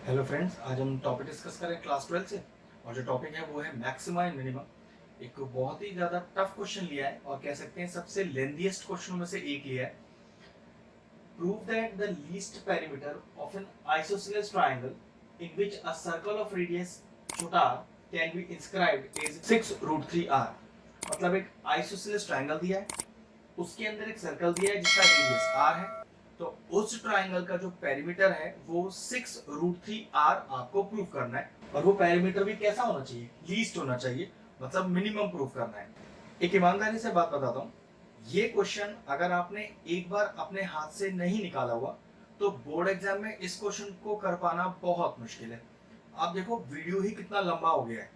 Hello friends, आज हम topic discuss करें क्लास 12 से। और जो टॉपिक है वो है मैक्सिमा एंड मिनिमम। एक बहुत ही ज़्यादा टफ क्वेश्चन लिया है और कह सकते हैं सबसे लेंथीएस्ट क्वेश्चनों में से एक लिया है। Prove that the least perimeter of an isosceles triangle in which a circle of radius छोटा r can be inscribed as 6√3r। मतलब एक आइसोसेलेस ट्रायंगल दिया है, उसके अंदर एक सर्कल दिया है जिसका रेडियस r है। तो उस ट्राइंगल का जो पेरीमीटर है वो 6√3r आपको प्रूव करना है। और वो पेरीमीटर भी कैसा होना चाहिए? लीस्ट होना चाहिए, मतलब मिनिमम प्रूव करना है। एक ईमानदारी से बात बताता हूँ, ये क्वेश्चन अगर आपने एक बार अपने हाथ से नहीं निकाला हुआ तो बोर्ड एग्जाम में इस क्वेश्चन को कर पाना बहुत मुश्किल है। आप देखो वीडियो ही कितना लंबा हो गया है।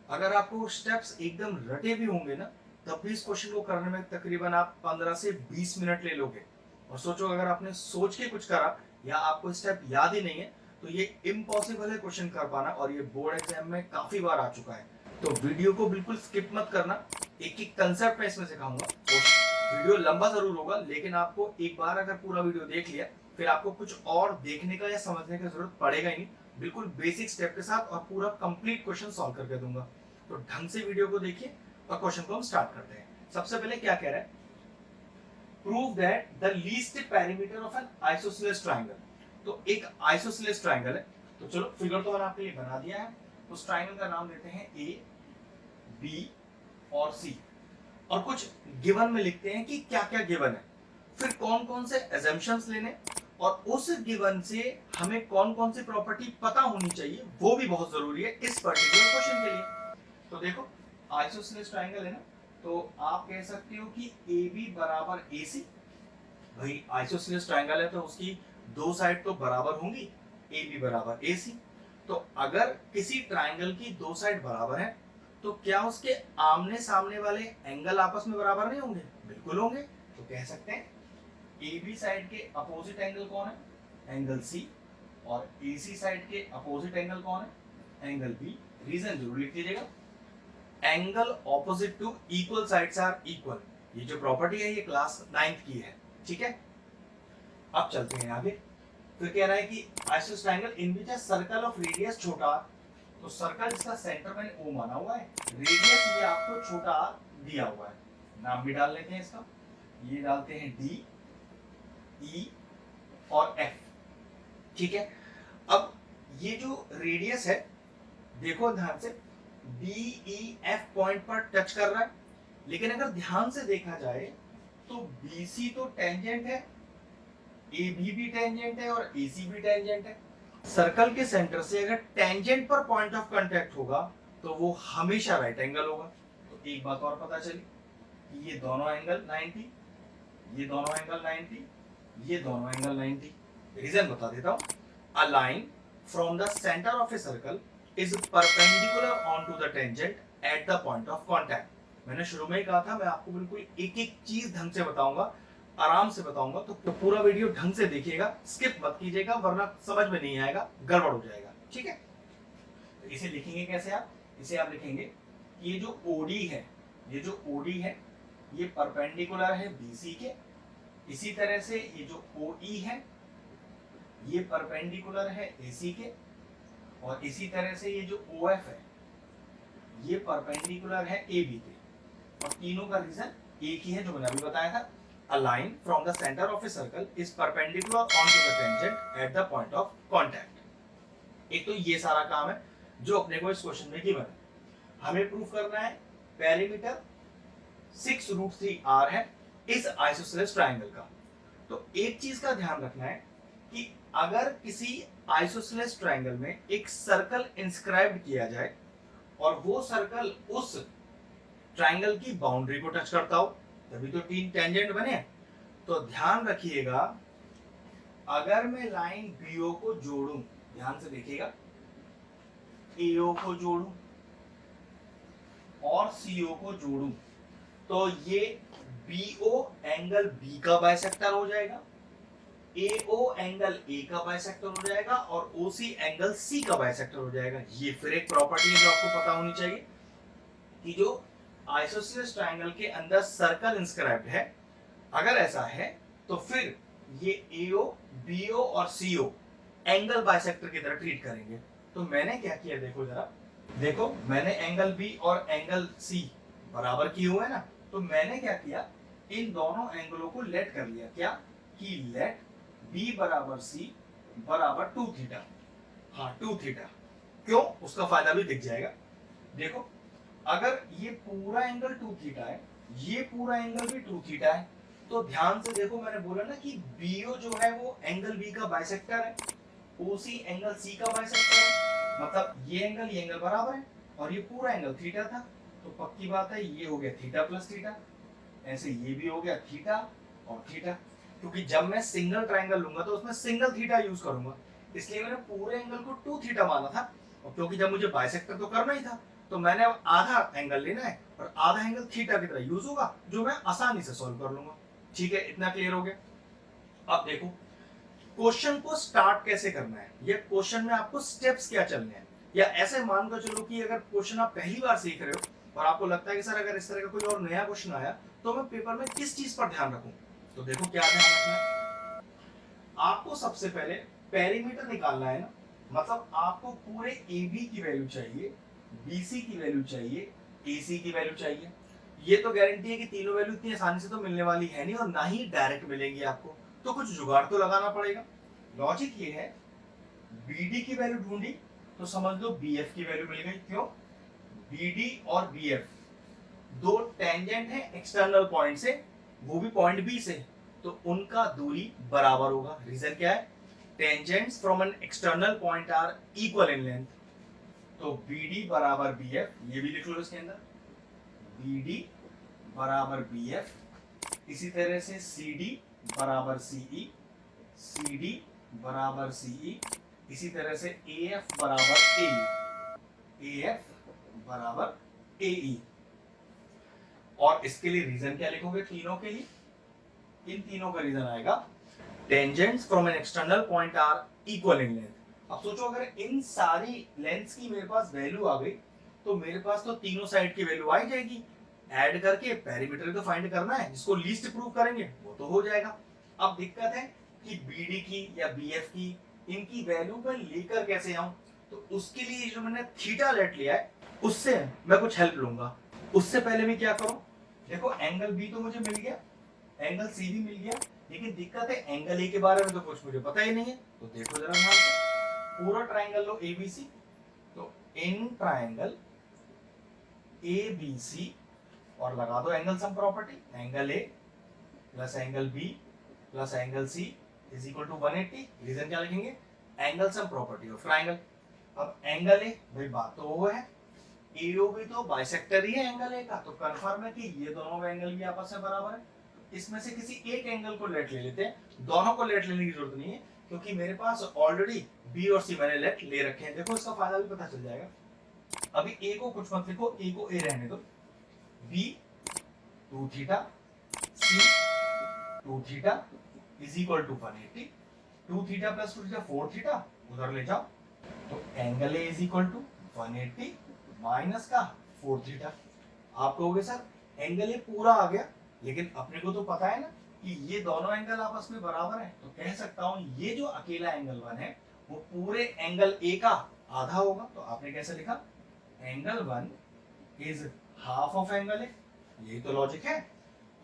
अगर आपको स्टेप्स एकदम रटे भी होंगे ना, तब भी इस क्वेश्चन को करने में तकरीबन आप 15 से 20 मिनट ले लोगे। और सोचो अगर आपने सोच के कुछ करा या आपको स्टेप याद ही नहीं है तो ये इम्पॉसिबल है क्वेश्चन कर पाना, और ये बोर्ड एग्जाम में काफी बार आ चुका है। तो वीडियो को बिल्कुल स्किप मत करना, एक एक कंसेप्ट मैं इसमें सिखाऊंगा। वीडियो लंबा जरूर होगा, लेकिन आपको एक बार अगर पूरा वीडियो देख लिया फिर आपको कुछ और देखने का या समझने की जरूरत पड़ेगा ही नहीं। बिल्कुल बेसिक स्टेप के साथ और पूरा कंप्लीट क्वेश्चन सॉल्व करके दूंगा। तो ढंग से वीडियो को देखिए और क्वेश्चन को हम स्टार्ट करते हैं। सबसे पहले क्या कह रहा है? Prove that the least perimeter of an isosceles triangle. तो एक आइसोसेलेस ट्रायंगल है, तो चलो फिगर तो मैंने आपके लिए बना दिया है। उस ट्रायंगल का नाम देते हैं ए, बी और सी। और कुछ गिवन में लिखते हैं कि क्या क्या गिवन है, फिर कौन कौन से एजम्पशंस लेने, और उस गिवन से हमें कौन कौन सी प्रॉपर्टी पता होनी चाहिए, वो भी बहुत जरूरी है इस पर्टिकुलर क्वेश्चन के लिए। तो देखो, आइसोसेलेस ट्रायंगल है ना, तो आप कह सकते हो कि ए बी बराबर ए सी। भाई आइसोसेलेस ट्रायंगल है तो उसकी दो साइड तो बराबर होंगी, ए बी बराबर ए सी। तो अगर किसी ट्रायंगल की दो साइड बराबर है तो क्या उसके आमने सामने वाले एंगल आपस में बराबर नहीं होंगे? बिल्कुल होंगे। तो कह सकते हैं ए बी साइड के अपोजिट एंगल कौन है? Angle C. और ए सी साइड के अपोजिट एंगल कौन है? Angle B. रीजन जरूर लिख लीजिएगा। Angle opposite to equal sides are equal. ये जो प्रॉपर्टी है ये क्लास 9th की है, ठीक है। अब चलते हैं आगे। फिर कह रहा है कि isosceles triangle in which a circle of radius छोटा r। तो सर्कल जिसका सेंटर मैंने O माना हुआ है, रेडियस ये आपको छोटा r दिया हुआ है। नाम भी डाल लेते हैं इसका, ये डालते हैं D, E और F, ठीक है। अब ये जो रेडियस है, देखो ध्यान से, डी ई एफ पॉइंट पर टच कर रहा है, लेकिन अगर ध्यान से देखा जाए तो बीसी तो टेंजेंट है, ए बी भी टेंजेंट है और ए सी भी टेंजेंट है। सर्कल के सेंटर से अगर टेंजेंट पर पॉइंट ऑफ कांटेक्ट होगा तो वो हमेशा राइट एंगल होगा। तो एक बात और पता चली कि ये दोनों एंगल 90, ये दोनों एंगल 90, ये दोनों एंगल 90। रीजन बता देता हूं। A line from the centre of a circle is perpendicular on to the tangent at the point of contact. मैंने शुरू में ही कहा था मैं आपको बिल्कुल एक एक चीज ढंग से बताऊंगा, आराम से बताऊंगा। तो पूरा वीडियो ढंग से देखिएगा, स्किप मत कीजिएगा, वरना समझ में नहीं आएगा, गड़बड़ हो जाएगा, ठीक है। तो इसे लिखेंगे कैसे आप? इसे आप लिखेंगे कि ये जो ओडी है, ये जो ओडी है ये परपेंडिकुलर है बीसी के। इसी तरह से ये जो OE है ये परपेंडिकुलर है AC के। और इसी तरह से ये जो OF है ये परपेंडिकुलर है AB के। और तीनों का रीजन एक ही है जो मैंने अभी बताया था। A line from the center of a circle is perpendicular onto the tangent at the point of contact। एक तो ये सारा काम है जो अपने को इस क्वेश्चन में गिवन है। हमें प्रूफ करना है पेरीमीटर 6√3r है इस आइसोसेलेस ट्रायंगल का। तो एक चीज का ध्यान रखना है कि अगर किसी आइसोसेलेस ट्रायंगल में एक सर्कल इंस्क्राइब किया जाए और वो सर्कल उस ट्रायंगल की बाउंड्री को टच करता हो, तभी तो तीन टेंजेंट बने। तो ध्यान रखिएगा, अगर मैं लाइन बीओ को जोड़ूं, ध्यान से देखिएगा, एओ को जोड़ूं और सीओ को जोड़ूं, तो ये बीओ एंगल बी का बाइसेक्टर हो जाएगा, एओ एंगल ए का बाइसेक्टर हो जाएगा और ओसी एंगल सी का बाइसेक्टर हो जाएगा। ये फिर एक प्रॉपर्टी है जो आपको पता होनी चाहिए कि जो आइसोसेलेस ट्रायंगल के अंदर सर्कल इंस्क्राइब्ड है, अगर ऐसा है तो फिर ये एओ, बीओ और सीओ एंगल बाइसेक्टर की तरह ट्रीट करेंगे। तो मैंने क्या किया, देखो जरा, देखो मैंने एंगल बी और एंगल सी बराबर किए हुए हैं ना, तो मैंने क्या किया, इन दोनों एंगलों को लेट कर लिया, क्या कि लेट बी बराबर सी बराबर 2 थीटा। हाँ 2 थीटा, क्यों, उसका फायदा भी दिख जाएगा। देखो अगर ये पूरा एंगल 2 थीटा है, ये पूरा एंगल भी 2 थीटा है, तो ध्यान से देखो, मैंने बोला ना कि बीओ जो है वो एंगल बी का बाइसेक्टर है, ओसी एंगल सी का बाइसेक्टर है, मतलब ये एंगल बराबर है, और ये पूरा एंगल थीटा था, तो पक्की बात है ये हो गया थीटा प्लस थीटा, ऐसे ये भी हो गया थीटा और थीटा, क्योंकि जब मैं सिंगल ट्राइंगल लूंगा तो उसमें सिंगल थीटा यूज करूंगा, इसलिए मैंने पूरे एंगल को 2 थीटा माना था, और क्योंकि जब मुझे बाइसेक्टर तो करना ही था, तो मैंने अब आधा एंगल लेना है और आधा एंगल थीटा की तरह यूज होगा, जो मैं आसानी से सॉल्व कर लूंगा। ठीक है, इतना क्लियर हो गया। अब देखो क्वेश्चन को स्टार्ट कैसे करना है, या क्वेश्चन में आपको स्टेप्स क्या चलने हैं, या ऐसे मानकर चलो कि अगर क्वेश्चन आप पहली बार सीख रहे हो और आपको लगता है कि सर अगर इस तरह का कोई और नया क्वेश्चन आया तो मैं पेपर में किस चीज पर ध्यान रखूं, तो देखो क्या ध्यान रखना है, आपको सबसे पहले पेरीमीटर निकालना है ना, मतलब आपको पूरे ए बी की वैल्यू चाहिए, BC की वैल्यू चाहिए, AC की वैल्यू चाहिए। ये तो गारंटी है कि तीनों वैल्यू इतनी आसानी से तो मिलने वाली है नहीं, और ना ही डायरेक्ट मिलेंगी आपको, तो कुछ जुगाड़ तो लगाना पड़ेगा। लॉजिक ये है, BD की वैल्यू ढूंढी तो समझ लो BF की वैल्यू मिल गई, क्यों, BD और BF दो टेंजेंट है एक्सटर्नल पॉइंट से, वो भी पॉइंट B से, तो उनका दूरी बराबर होगा। रीजन क्या है, tangents from an external point are equal in length, तो BD बराबर BF, ये भी लिख लो इसके अंदर, BD बराबर BF, इसी तरह से CD बराबर CE, CD बराबर CE, इसी तरह से AF बराबर AE, AF बराबर AE। और इसके लिए रीजन क्या लिखोगे तीनों के लिए, इन तीनों का रीजन आएगा tangents from an external point are equal in length. अब सोचो अगर इन सारी लेंथ्स की मेरे पास वैल्यू आ गई, तो मेरे पास तो तीनों साइड की वैल्यू आ ही जाएगी, ऐड करके पेरीमीटर तो फाइंड करना है, जिसको लीस्ट प्रूव करेंगे वो तो हो जाएगा। अब दिक्कत है कि BD की या BF की इनकी वैल्यू मैं लेकर कैसे आऊं, तो उसके लिए जो मैंने थीटा लेट लिया है उससे मैं कुछ हेल्प लूंगा। उससे पहले मैं क्या करूं, देखो एंगल बी तो मुझे मिल गया, एंगल सी भी मिल गया, लेकिन दिक्कत है एंगल ए के बारे में तो कुछ मुझे पता ही नहीं है। तो देखो जरा ध्यान से, पूरा ट्राइंगल लो ABC, तो इन ट्राइंगल ABC और लगा दो angle sum property, angle A plus angle B plus angle C is equal to 180। Reason क्या लिखेंगे, angle sum property of triangle. अब एंगल ए, भाई बात तो वो है, एओ भी तो बाइसेक्टर ही है एंगल ए का, तो कंफर्म है कि ये दोनों एंगल भी आपस में बराबर है। इसमें से किसी एक एंगल को लेट ले लेते हैं, दोनों को लेट लेने की जरूरत नहीं है, क्योंकि मेरे पास ऑलरेडी बी और सी मैंने लेट ले रखे हैं। देखो इसका फायदा भी पता चल जाएगा। अभी ए को कुछ मत लिखो, ए को ए रहने दो, B 2 theta, C 2 theta is equal to 180, 2 theta plus 2 theta 4 theta, उधर ले जाओ, तो angle A is equal to 180 minus का 4 थीटा। आप कहोगे सर एंगल ए पूरा आ गया, लेकिन अपने को तो पता है ना कि ये दोनों एंगल आपस में बराबर है, तो कह सकता हूं ये जो अकेला एंगल 1 है वो पूरे एंगल ए का आधा होगा। तो आपने कैसे लिखा, angle 1 is half of angle A, यही तो लॉजिक है।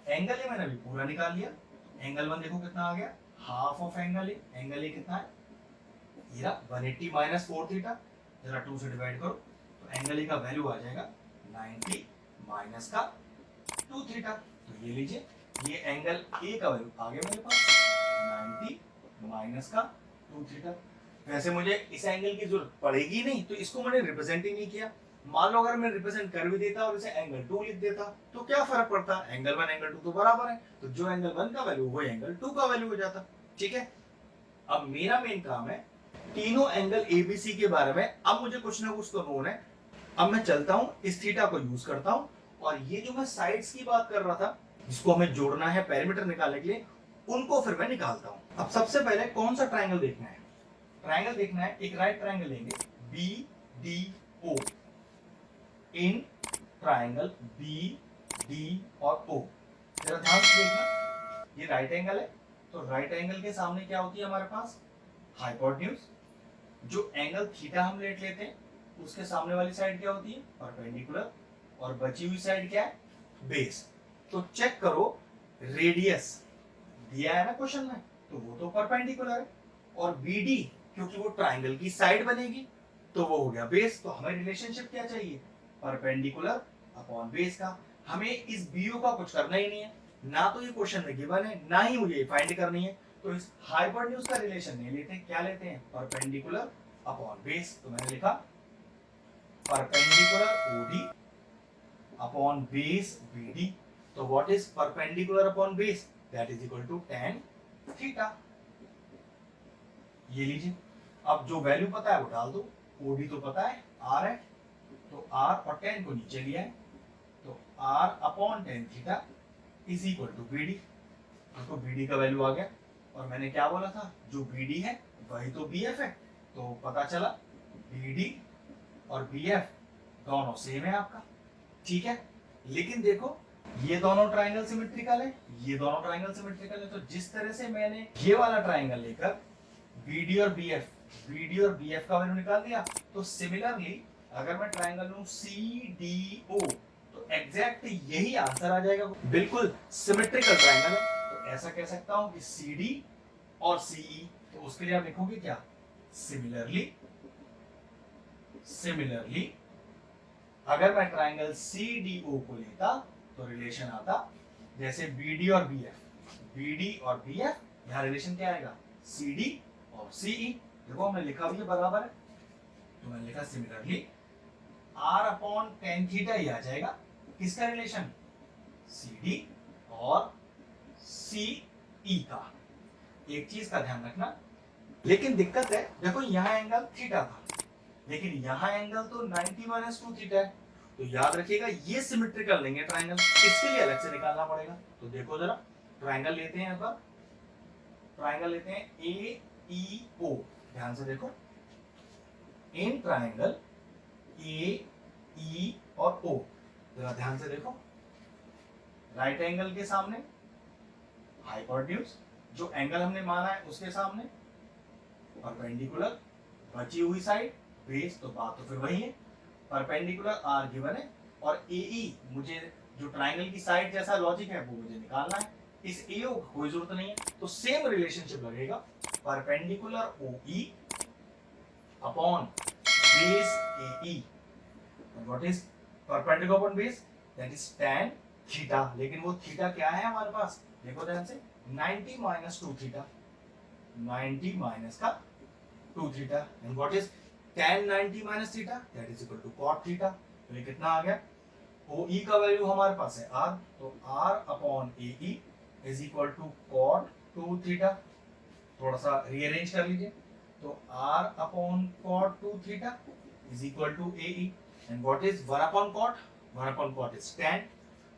एंगल ए मैंने भी पूरा निकाल लिया, एंगल 1 देखो कितना आ गया, half of angle A, angle A कितना है, ये 180 माइनस 4 थीटा, जरा 2 से डिवाइड करो, तो एंगल ए का वैल्यू आ जाएगा 90 माइनस का 2 थीटा। तो ये लीजिए, ये एंगल ए का वैल्यू आ गया मेरे पास 90 माइनस का 2 थीटा। वैसे मुझे इस एंगल की जरूरत पड़ेगी नहीं, तो इसको मैंने रिप्रेजेंट ही नहीं किया। मान लो अगर मैं रिप्रेजेंट कर भी देता और इसे एंगल 2 लिख देता तो क्या फर्क पड़ता, एंगल 1 एंगल 2 तो बराबर है, तो जो एंगल 1 का वैल्यू वही एंगल 2 का वैल्यू हो जाता। ठीक है, अब मेरा मेन काम है तीनों एंगल ABC के बारे में, अब मुझे कुछ ना कुछ तो नोन है। अब मैं चलता हूं इस थीटा को यूज करता हूं, और ये जो मैं साइड्स की बात कर रहा था जिसको हमें जोड़ना है पेरीमीटर निकालने के लिए, उनको फिर मैं निकालता हूं। अब सबसे पहले कौन सा ट्राइंगल देखना है, ट्राइंगल देखना है, एक राइट ट्राइंगल लेंगे BDO, इन ट्राइंगल BD और O। जरा ध्यान से देखना, ये राइट एंगल है, तो राइट एंगल के सामने क्या होती है हमारे पास, हाइपोटेन्यूज, जो एंगल थीटा हम लेट लेते हैं उसके सामने वाली साइड क्या होती है, परपेंडिकुलर, और बची हुई साइड क्या है, बेस। तो चेक करो, रेडियस दिया है ना क्वेश्चन में, तो वो तो परपेंडिकुलर है, और बीडी क्योंकि वो ट्राइंगल की साइड बनेगी तो वो हो गया बेस। तो हमें रिलेशनशिप क्या चाहिए, परपेंडिकुलर अपॉन बेस का। हमें इस बीओ का कुछ करना ही नहीं है, ना तो ये क्वेश्चन में गिवन है, ना ही मुझे फाइंड करनी है। तो इस हाइपोटेन्यूज का रिलेशन नहीं लेते, क्या लेते हैं, परपेंडिकुलर अपॉन बेस। तो मैंने लिखा perpendicular OD upon base BD. तो what is perpendicular upon base, that is equal to tan theta. ये लीजिए, अब जो वैल्यू पता है वो डाल दो। ओडी तो पता है r है, तो r और tan को नीचे लिया है, तो r upon tan theta is equal to BD. तो बीडी का वैल्यू आ गया, और मैंने क्या बोला था, जो बीडी है वही तो बीएफ है, तो पता चला बीडी और बीएफ दोनों सेम है आपका, ठीक है। लेकिन देखो, ये दोनों ट्राइंगल सिमेट्रिकल है, ये दोनों ट्राइंगल सिमेट्रिकल है, तो जिस तरह से मैंने ये वाला ट्राइंगल लेकर बीडी और बीएफ का वैल्यू निकाल दिया, तो सिमिलरली अगर मैं ट्राइंगल लूं सीडीओ, तो एग्जैक्ट यही आंसर आ जाएगा, बिल्कुल सिमेट्रिकल ट्राइंगल है। तो ऐसा कह सकता हूं कि सीडी और सीई, तो उसके लिए आप लिखोगे क्या, सिमिलरली अगर मैं ट्राइंगल सीडीओ को लेता तो रिलेशन आता जैसे बीडी और बीएफ, यहां रिलेशन क्या आएगा, सीडी और सीई। देखो हमने लिखा भी बराबर है, तो मैंने लिखा similarly r upon tan theta ही आ जाएगा, किसका रिलेशन, सीडी और सीई का। एक चीज का ध्यान रखना, लेकिन दिक्कत है, देखो यहाँ एंगल थीटा था, लेकिन यहाँ एंगल तो 90 माइनस 2 थीटा है, तो याद रखिएगा ये सिमेट्रिकल नहीं है ट्राइंगल, इसके लिए अलग से निकालना पड़ेगा। तो देखो जरा, ट्राइंगल लेते हैं, अब ट्राइंगल लेते हैं ए ई ओ, ध्यान से देखो, इन ट्राइंगल ए ई और ओ, जरा ध्यान से देखो, राइट एंगल के सामने हाइपोटेन्यूज, जो एंगल हमने माना है उसके सामने परपेंडिकुलर, बची हुई साइड बेस, तो बात तो फिर वही है, परपेंडिकुलर आर गिवन है, और एई मुझे जो ट्राइंगल की साइड जैसा लॉजिक है वो मुझे निकालना है, इस ए को कोई जरूरत नहीं है, तो सेम रिलेशनशिप लगेगा, परपेंडिकुलर ओई upon base AE. What is perpendicular upon base, that is tan theta. लेकिन वो थीटा क्या है हमारे पास, देखो ध्यान से, 90 माइनस 2 थीटा, 90 माइनस का 2 theta, and what is tan 90 minus theta, that is equal to cot theta. तो ये कितना आ गया, OE का वैल्यू हमारे पास है r, तो r upon AE is equal to cot 2 theta. थोड़ा सा रीअरेंज कर लीजिए, तो r upon cot 2 theta is equal to AE, and what is 1 upon cot is tan,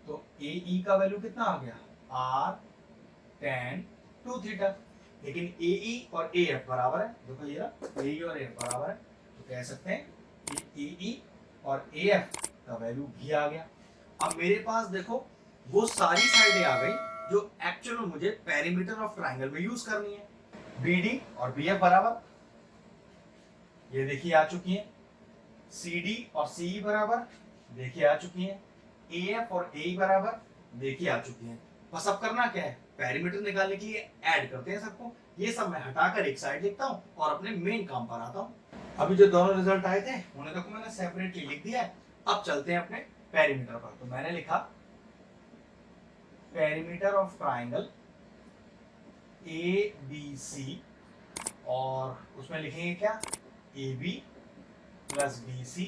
तो AE का वैल्यू कितना आ गया, r tan 2 थीटा। लेकिन AE और AF बराबर है, देखो ये AE और AF बराबर है, तो कह सकते हैं कि AE और AF का वैल्यू भी आ गया। अब मेरे पास देखो वो सारी साइडें आ गई जो एक्चुअल में मुझे पेरीमीटर ऑफ ट्राइंगल में यूज करनी है। BD और BF बराबर, ये देखिए आ चुकी है, CD और CE बराबर, देखिए आ चुकी है, AF और AE बराबर, देखिए आ चुकी है। बस अब करना क्या है, पेरीमीटर निकालने के लिए ऐड करते हैं सबको। ये सब मैं हटाकर एक साइड लिखता हूँ और अपने मेन काम पर आता हूँ। अभी जो दोनों रिजल्ट आए थे उन्हें देखो मैंने सेपरेटली लिख दिया है। अब चलते हैं अपने पेरीमीटर पर। तो मैंने लिखा पेरीमीटर ऑफ ट्राइंगल ABC, और उसमें लिखेंगे क्या, AB plus BC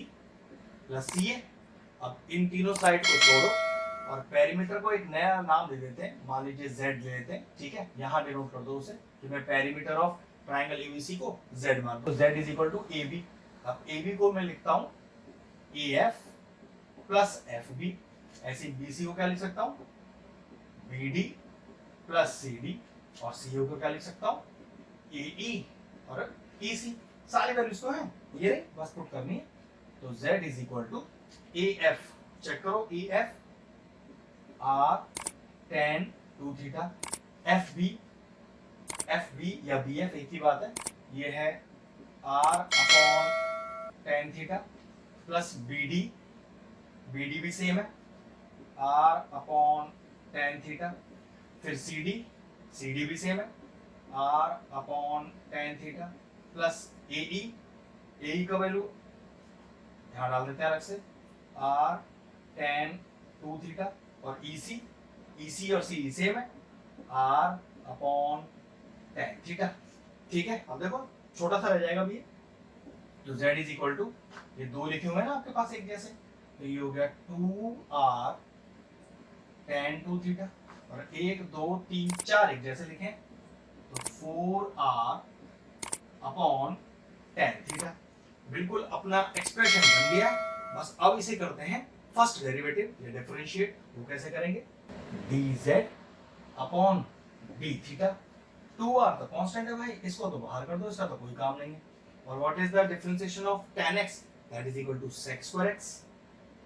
plus CA। अब इन तीनों साइड को छोड़ो और पेरीमीटर को एक नया नाम दे देते हैं, मान लीजिए Z ले लेते हैं, ठीक है। यहाँ डिनोट कर दो उसे कि मैं पेरीमीटर ऑफ ट्राइंगल ABC को Z मान, तो Z is equal to AB। अब AB को मैं लिखता हूँ AF प्लस FB, ऐसे BC को क्या लिख सकता हूँ, BD प्लस CD, और CO को क्या लिख सकता हूँ, AE और EC। सारे वैल्यूज तो हैं, ये बस पुट करनी है। तो Z is equal to AF, check करो, AF R tan 2 theta, FB या BF एक ही बात है, ये है r upon tan theta plus BD, BD भी सेम है r अपॉन टेन थीटा, फिर CD, CD भी सेम है r upon tan theta plus AE, AE का वैल्यू ध्यान डाल देते हैं अलग से r टेन टू थीटा, और EC, EC और CD सेम है r अपॉन टेन थीटा। ठीक है, अब देखो छोटा सा रह जाएगा भी ये, तो z इज इक्वल टू, ये दो लिखे हुए हैं ना आपके पास एक जैसे, तो ये हो गया 2r टेन टू थीटा, और 1 2 3 4 एक जैसे लिखे, तो 4r अपॉन टेन थीटा। बिल्कुल अपना एक्सप्रेशन बन गया। बस अब इसे करते हैं फर्स्ट डेरिवेटिव या डिफरेंशिएट। वो कैसे करेंगे, dz upon d theta, 2r तो कांस्टेंट है भाई, इसको तो बाहर कर दो, इसका तो कोई काम नहीं है। और what is the differentiation of tan x, that is equal to sec square x,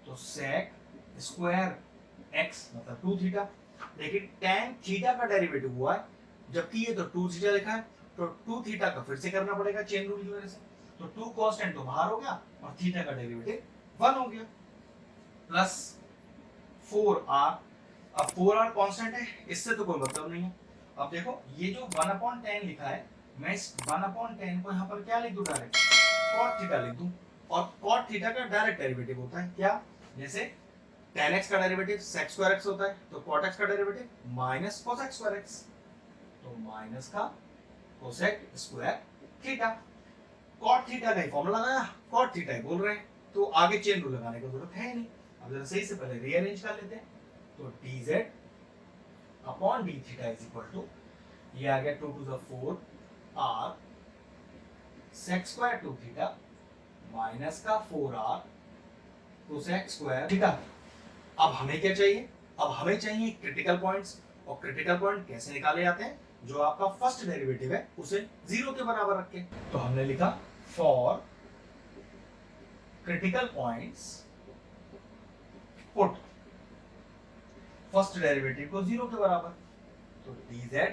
तो sec स्क्वायर x मतलब 2 थीटा। लेकिन tan थीटा का डेरिवेटिव हुआ है, जबकि ये तो 2 थीटा लिखा है, तो 2 थीटा का फिर से करना पड़ेगा चेन रूल की वजह से, तो 2 कांस्टेंट तो बाहर हो गया और थीटा का डेरिवेटिव 1 हो गया, प्लस 4r। अब 4r कांस्टेंट है, इससे तो कोई मतलब नहीं है। अब देखो ये जो 1/10 लिखा है, मैं इस 1/10 को यहाँ पर क्या लिख दूं, डायरेक्ट cot थीटा लिख दूं, और cot थीटा का डायरेक्ट डेरिवेटिव होता है क्या, जैसे tan x का डेरिवेटिव sec स्क्वायर x होता है, तो cot x का derivative minus cosec square x, तो माइनस का cosec square theta. cot theta का ही फॉर्मूला लगाया, cot थीटा ही बोल रहे हैं, तो आगे चेन रूल लगाने की जरूरत है नहीं। अब जरा सही से पहले रीअरेंज कर लेते हैं, तो dz upon d theta is equal to, ये आ गया 2 to the 4 r sec square 2 theta minus का 4r cosec स्क्वायर थीटा। अब हमें क्या चाहिए, अब हमें चाहिए क्रिटिकल पॉइंट्स, और क्रिटिकल पॉइंट कैसे निकाले जाते हैं, जो आपका फर्स्ट डेरिवेटिव है उसे 0 के बराबर रख के। तो हमने लिखा for critical points put first derivative को 0 के बराबर, तो dz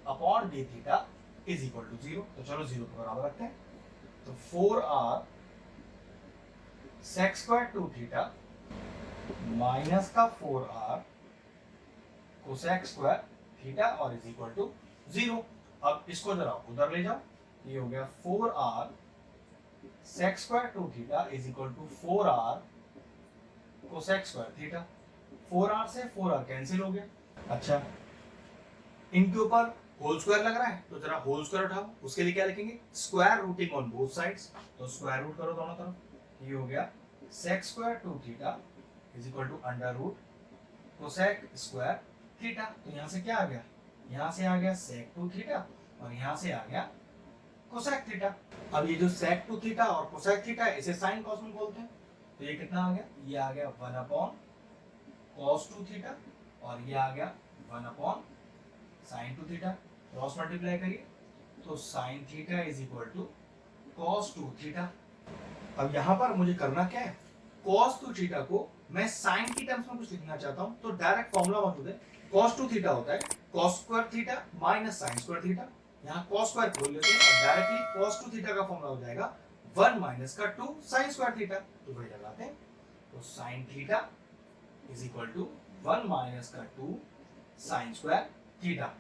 upon d theta is equal to 0, तो चलो 0 के बराबर रखते हैं, तो 4r sec square 2 theta minus का 4r cosec स्क्वायर थीटा और इज इक्वल टू 0। अब इसको जरा उधर ले जाओ, ये हो गया 4r sec square 2 theta is equal to 4r cosec square theta. 4r से 4r कैंसिल हो गया। अच्छा, इनके ऊपर होल स्क्वायर लग रहा है, तो जरा होल स्क्वायर उठाओ, उसके लिए क्या लिखेंगे, square rooting on both sides, तो स्क्वायर रूट करो दोनों तरफ, ये हो गया sec square 2 theta is equal to under root cosec square theta. तो यहाँ से क्या आ गया, यहाँ से आ गया sec 2 थीटा और यहाँ से आ गया cosec थीटा। अब ये जो sec 2 थीटा और cosec थीटा है, इसे साइन कॉस में बोलते हैं, तो ये कितना आ गया, ये आ गया 1 अपॉन cos 2 थीटा और ये आ गया 1 upon sin 2 theta. Cross multiply करिए, तो sin theta is equal to cos 2 theta. अब यहाँ पर मुझे करना क्या है, cos 2 थीटा को मैं sin की टर्म्स में कुछ लिखना चाहता हूँ, तो डायरेक्ट फॉर्मूला मौजूद है, cos 2 थीटा होता है cos square theta minus sin square theta. यहाँ cos स्क्वायर खोल लेते हैं और डायरेक्टली cos 2 थीटा का फॉर्मूला हो जाएगा 1 माइनस का 2 sin स्क्वायर थीटा, तो वही लगाते हैं, तो sin theta is equal to 1 minus का 2 sin स्क्वायर थीटा।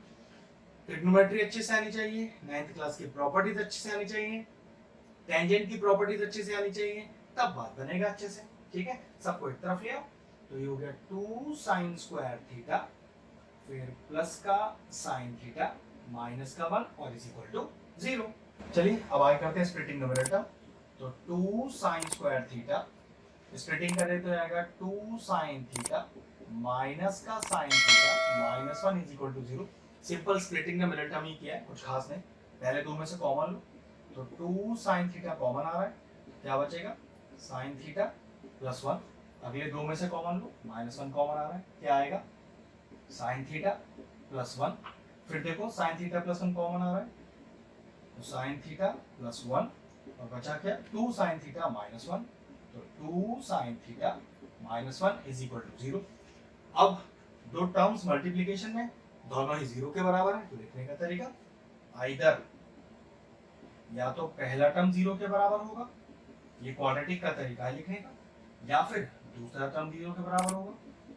ट्रिग्नोमेट्री अच्छे से आनी चाहिए, 9th क्लास की प्रॉपर्टीज अच्छे से आनी चाहिए, टेंजेंट की प्रॉपर्टीज अच्छे से आनी चाहिए, तब बात बनेगा अच्छे से। ठीक है, सबको एक तरफ ले आओ, तो ये हो गया 2 sin स्क्वायर थीटा, फिर प्लस का sin थीटा माइनस का 1 और इज इक्वल टू 0। चलिए अब आगे करते हैं स्प्लिटिंग न्यूमरेटर, तो 2 sin स्क्वायर थीटा स्प्लिटिंग करें तो आएगा 2 sin थीटा माइनस का sin theta minus 1 is equal to 0। Simple splitting ने मिनट हम ही किया है, कुछ खास नहीं। पहले दो में से कॉमन लो, तो 2 sin थीटा कॉमन आ रहा है, क्या बचेगा sin थीटा प्लस 1। अगले दो में से कॉमन लो, माइनस 1 कॉमन आ रहा है, क्या आएगा sin थीटा प्लस 1। फिर देखो sin थीटा प्लस 1 कॉमन आ रहा है, तो sin थीटा प्लस 1 और बचा क्या 2 sin थीटा माइनस 1, तो 2 sin theta minus 1 is equal to 0। अब दो टर्म्स मल्टीप्लिकेशन में दोनों ही 0 के बराबर है, तो लिखने का तरीका आइदर या तो पहला टर्म 0 के बराबर होगा, ये क्वाड्रेटिक का तरीका है लिखने का, या फिर दूसरा टर्म 0 के बराबर होगा।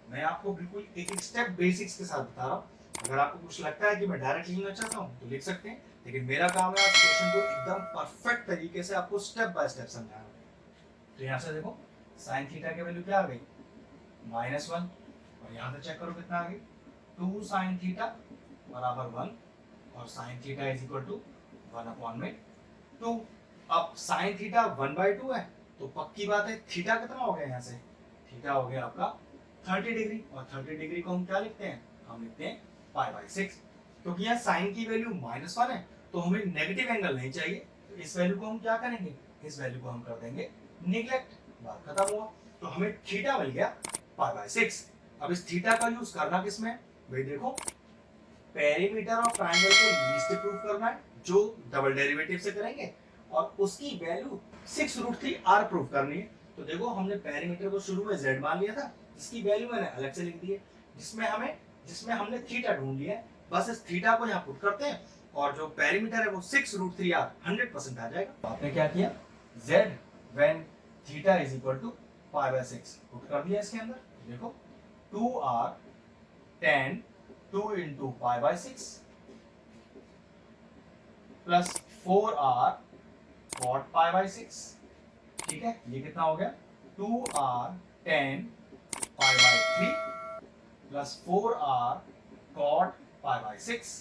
मैं आपको बिल्कुल एक एक स्टेप बेसिक्स के साथ बता रहा हूँ। अगर आपको कुछ लगता है कि मैं डायरेक्ट लिखना चाहता हूँ तो लिख सकते हैं, लेकिन मेरा काम है आज क्वेश्चन को एकदम परफेक्ट तरीके से आपको स्टेप बाय स्टेप समझाना। तो यहाँ से देखो साइन थीटा की वैल्यू क्या आ गई, -1, और यहाँ से चेक करो कितना आ गई, 2 साइन थीटा बराबर 1, और sine theta is equal to 1/2। अब साइन थीटा 1/2 है, तो पक्की बात है थीटा कितना हो गया, यहाँ से थीटा हो गया आपका 30 डिग्री, और 30 डिग्री को हम क्या लिखते हैं, हम लिखते हैं π/6। क्योंकि यहाँ साइन की वैल्यू -1 है, तो हमें नेगेटिव एंगल नहीं चाहिए, तो इस वैल्यू को हम क्या करेंगे, इस वैल्यू को हम कर देंगे निगलेक्ट, बात खत्म हुआ। तो हमें थीटा मिल गया π/6। अब इस थीटा का यूज करना किसमें, भाई देखो पेरीमीटर ऑफ ट्रायंगल को लीस्ट प्रूफ करना है, जो डबल डेरिवेटिव से करेंगे, और उसकी वैल्यू 6√3r प्रूफ करनी है। तो देखो हमने पेरीमीटर को शुरू में z मान लिया था, इसकी वैल्यू मैंने अलग से लिख दी है, जिसमें हमने थीटा ढूंढ लिया है। बस इस थीटा को यहाँ पुट करते हैं, और जो पेरीमीटर है वो 6√3r 100% आ जाएगा। आपने क्या किया, z when theta is equal to π/6 put कर दिया इसके अंदर। देखो 2r tan 2 into π/6 plus 4r cot π/6, ठीक है, ये कितना हो गया, 2r tan π/3 plus 4r cot π/6।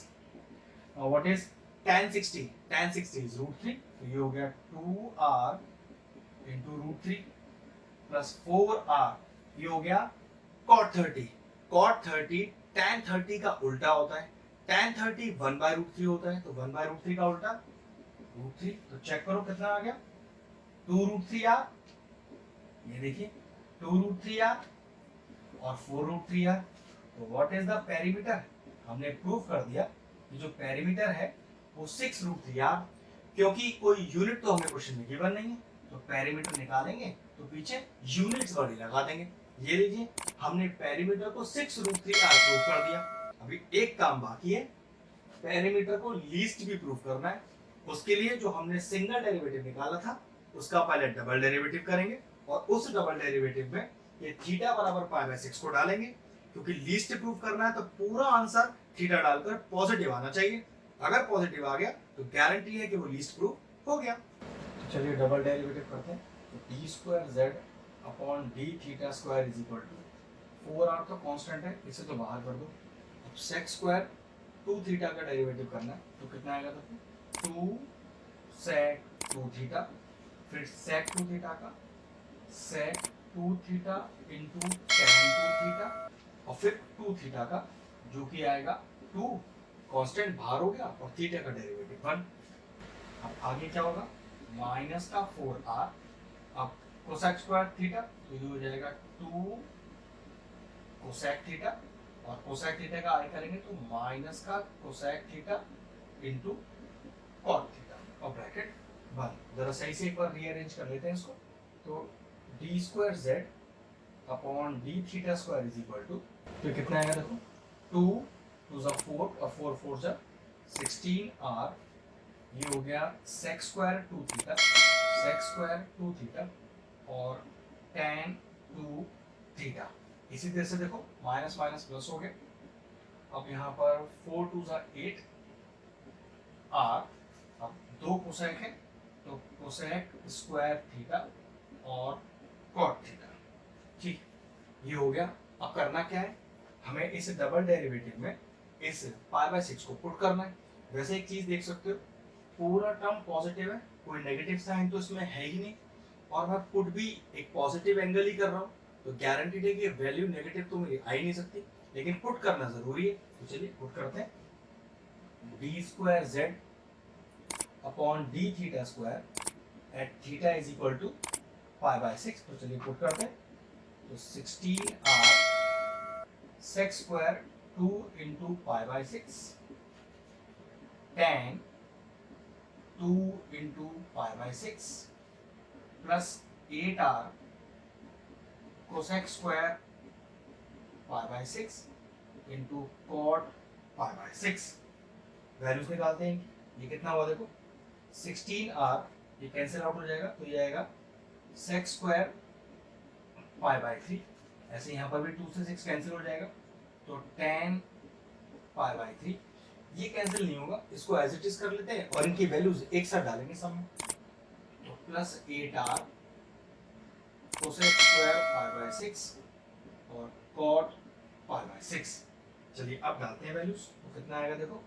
Now what is tan 60? Tan 60 is √3, तो ये हो गया 2r into √3 प्लस 4r, ये हो गया cot 30। cot 30 tan 30 का उल्टा होता है, tan 30 1/√3 होता है, तो 1/√3 का उल्टा √3। तो चेक करो कितना आ गया, 2√3r, ये देखिए 2√3r और 4√3r। तो व्हाट इज द पेरीमीटर, हमने प्रूफ कर दिया कि जो पेरीमीटर है वो 6√3r, क्योंकि कोई यूनिट तो हमें क्वेश्चन में गिवन नहीं है, तो पेरीमीटर निकालेंगे तो पीछे यूनिट्स वाली लगा देंगे। ये लीजिए हमने पेरीमीटर को 6√3r प्रूफ कर दिया। अभी एक काम बाकी है, पेरीमीटर को लीस्ट भी प्रूफ करना है। उसके लिए जो हमने सिंगल डेरिवेटिव निकाला था उसका पहले डबल डेरिवेटिव करेंगे, और उस डबल डेरिवेटिव में ये थीटा बराबर π/6 को डालेंगे, क्योंकि लीस्ट प्रूफ करना है तो पूरा आंसर थीटा डालकर पॉजिटिव आना चाहिए। अगर पॉजिटिव आ गया तो गारंटी है कि वो लीस्ट प्रूफ हो गया। तो चलिए डबल डेरिवेटिव करते हैं। तो d² z/d θ² is equal to 4r तो कांस्टेंट है, इसे तो बाहर कर दो। अब sec² 2 थीटा का डेरिवेटिव करना है, तो कितना आएगा, तो 2 sec 2 थीटा, फिर sec 2 थीटा का sec 2 theta into tan 2 theta, और फिर 2 थीटा का, जो कि आएगा 2 कांस्टेंट बाहर हो गया, और थीटा का डेरिवेटिव 1। अब आगे क्या होगा, माइनस का 4r, अब कोसेक स्क्वायर थीटा, तो ये हो जाएगा 2 कोसेक थीटा, और कोसेक थीटा का आगे करेंगे तो माइनस का cosec theta into cot theta, और ब्रैकेट बंद। जरा सही से एक बार रीअरेंज कर लेते हैं इसको। तो d² z/d θ² is equal to, तो कितना आएगा देखो, 2 2 4 और 4 4 16r, ये हो गया sec² 2 थीटा, sec² 2 थीटा और tan 2 थीटा। इसी तरह से देखो माइनस माइनस प्लस हो गया। अब यहाँ पर 4 2 8 r, अब 2 कोसेक है तो कोसेक स्क्वायर थीटा और कॉट थीटा, ठीक, ये हो गया। अब करना क्या है, हमें इस डबल डेरिवेटिव में इस π/6 को पुट करना है। वैसे एक चीज देख सकते हो, पूरा टर्म पॉजिटिव है, कोई नेगेटिव साइन तो इसमें है ही नहीं, और मैं पुट भी एक पॉजिटिव एंगल ही कर रहा हूँ, तो गारंटीड है कि वैल्यू नेगेटिव तो मेरी आ ही नहीं सकती, लेकिन पुट करना जरूरी है। तो चलिए पुट करते हैं, d² z/d θ² at theta is equal to π/6। तो चलिए पुट करते हैं, तो 16r sec² 2 into π/6 tan 2 into π/6 plus 8r cosec square π/6 into cot π/6। Values निकालते हैं, ये कितना हुआ देखो, 16r ये कैंसिल आउट हो जाएगा, तो ये आएगा सेक स्क्वायर पाई बाई 3। ऐसे यहाँ पर भी 2 से 6 कैंसिल हो जाएगा, तो 10 पाई बाई 3। ये कैंसिल नहीं होगा, इसको एज इट इज कर लेते हैं और इनकी वैल्यूज एक साथ डालेंगे सब में। तो plus 8r cosec square pi by 6 और कॉट पाई बाई 6। चलिए अब डालते हैं वैल्यूज, तो कितना आएगा देखो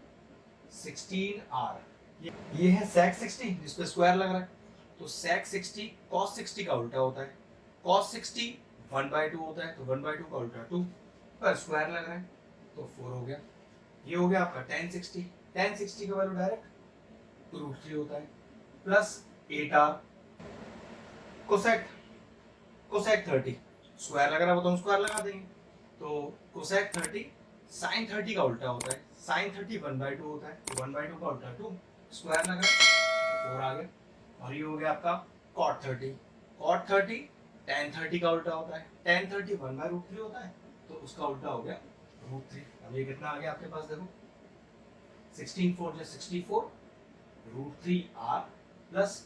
16r। ये है सेक 60 जिस पे स्क्वायर लग रहा है, तो सेक 60 कॉस 60 का उल्टा होता है। कॉस 60 1/2 होता है, तो 1/2 का उल्टा 2 पर स्क्वायर लग रहा है, तो 4 हो गया। ये हो गया आपका tan 60। tan 60 का वैल्यू डायरेक्ट √3 होता है, प्लस 8r कोसेक 30 स्क्वायर लग रहा है, वो तो हम स्क्वायर लगा देंगे। तो कोसेक 30 साइन 30 का उल्टा होता है, साइन 30 1/2 होता है, तो 1/2 का उल्टा 2 स्क्वायर लग रहा है, 4 आ गया। और ये हो गया आपका cot 30। cot 30 tan 30 का उल्टा होता है, tan 30 1/√3 होता है, तो उसका उल्टा हो गया √3। अब ये कितना आ गया आपके पास देखो 16 4 जा 64 √3r प्लस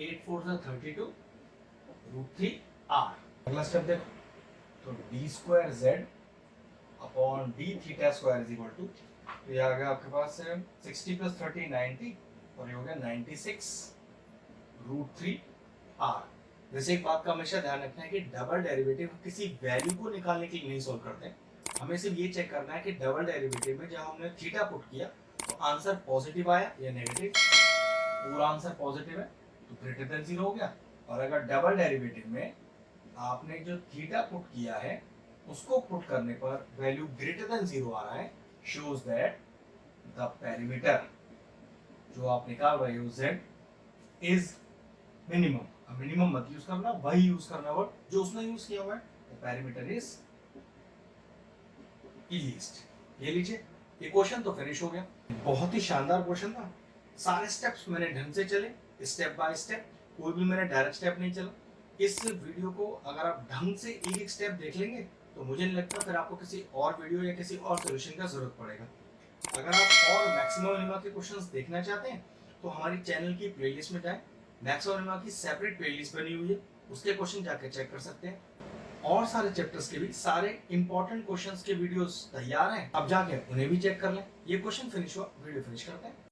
8 4 जा 32 √3r। अगला स्टेप देखो, तो d² upon d theta square is equal to, तो ये आ गया आपके पास 60 + 30 90 और ये हो गया 96 √3r। वैसे एक बात का हमेशा ध्यान रखना है कि डबल डेरिवेटिव किसी वैल्यू को निकालने के लिए नहीं सोल्व करते, हमें सिर्फ ये चेक करना है कि डबल डेरिवेटिव में जब हमने थीटा पुट किया तो आंसर पॉजिटिव आया या नेगेटिव। पूरा आंसर पॉजिटिव है तो ग्रेटर देन 0 हो गया, और अगर डबल डेरिवेटिव में आपने जो थीटा पुट किया है उसको पुट करने पर वैल्यू ग्रेटर देन 0 आ रहा है, शोज दैट द पेरीमीटर जो आप निकाल रहे हो z इज मिनिमम। अब मिनिमम मत यूज करना, वही यूज करना वर्ड जो उसने यूज किया हुआ है, द पेरीमीटर इज लीस्ट। ये लीजिए, ये क्वेश्चन तो फिनिश हो गया। बहुत ही शानदार क्वेश्चन था, सारे स्टेप्स मैंने ढंग से चले, स्टेप बाय स्टेप, कोई भी मैंने डायरेक्ट स्टेप नहीं चला। इस वीडियो को अगर आप ढंग से एक एक स्टेप देख लेंगे तो मुझे नहीं लगता फिर आपको किसी और वीडियो या किसी और सोल्यूशन का जरूरत पड़ेगा। अगर आप और मैक्सिमम मिनिमा के क्वेश्चंस देखना चाहते हैं तो हमारी चैनल की प्लेलिस्ट में जाएं, मैक्सिमम मिनिमा की सेपरेट प्लेलिस्ट बनी हुई है, उसके क्वेश्चन जाके चेक कर सकते हैं। और सारे चैप्टर्स के भी सारे इंपॉर्टेंट क्वेश्चंस के वीडियोस तैयार हैं, अब जाके उन्हें भी चेक कर लें। ये क्वेश्चन फिनिश हुआ, वीडियो फिनिश करते हैं।